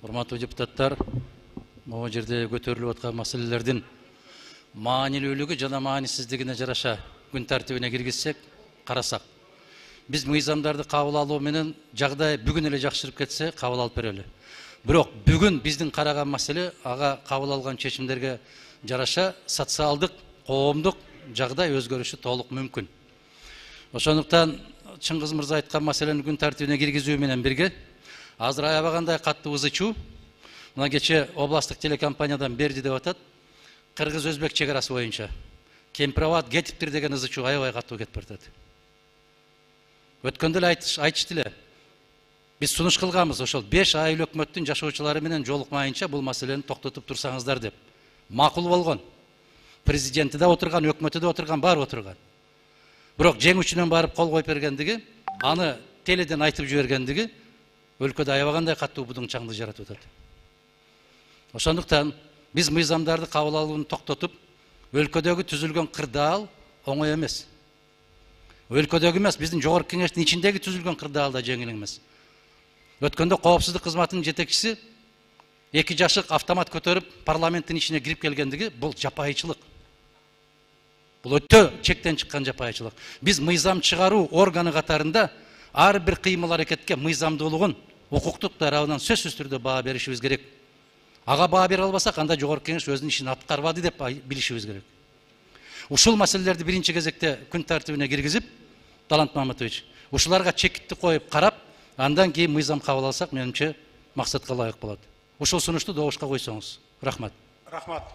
Урматтуу депутаттар, могу жерде көтөрүлүп аткан маселелердин маанилүүлүгү жана маанисиздигине жараша күн тартибине киргизсек, карасак. Биз мыйзамдарды кабыл алуу менен жагдай бүгүн эле жакшырып кетсе, кабыл алып берели. Бирок бүгүн биздин караган маселе ага кабыл алган чечимдерге жараша социалдык, коомдук жагдай өзгөрүшү толук мүмкүн. Ошондуктан Чыңгыз мырза айткан маселени күн тартибине киргизүү менен бирге азыр аябагандай катуу ызы чуу. Мына кече областтык телекомпаниядан берди деп атат. Кыргыз-өзбек чегарасы боюнча Кемпирабад кетиптир деген ызы чуу аябай катуу кетип баратат. Өткөндө эле айтышты эле. Биз сунуш кылганбыз, ошол 5 айыл өкмөттүн жашоочулары менен жолукмайынча бул маселени токтотуп турсаңыздар деп. Макул болгон. Президенти да отурган, өкмөтү да отурган, баары отурган. Бирок жеңүүчүнөн барып кол коюп бергендиги, аны теледен айтып жибергендиги өлкөдө аябагандай катуу будуңчаңды жаратып атат. Ошондуктан биз мыйзамдарды кабыл алууну токтотуп, өлкөдөгү түзүлгөн кырдаал оңой эмес. Өлкөдөгү эмес, биздин жогорку кеңештин ичиндеги түзүлгөн кырдаал да жеңил эмес. Өткөндө коопсуздук кызматынын жетекчиси 2 жашык автомат көтөрүп парламенттин ичине кирип келгендиги бул жапайычылык. Бул өтө чектен чыккан жапайычылык. Биз мыйзам чыгаруу органы катарында ар бир кыймыл аракетке мыйзамдуулугун укуктук тарабынан сөзсүз түрдө баа беришибиз керек. Ага баа бере албасак, анда жогорку кеңеш өзүнүн ишин аткарбады деп билишибиз керек. Ушул маселелерди биринчи кезекте күн тартибине киргизип, Талант Маматович, ушуларга чекитти коюп карап, андан кийин мыйзам кабыл алсак, менимче максатка ылайык болот. Ушул сунушту добушка койсоңуз. Рахмат. Рахмат.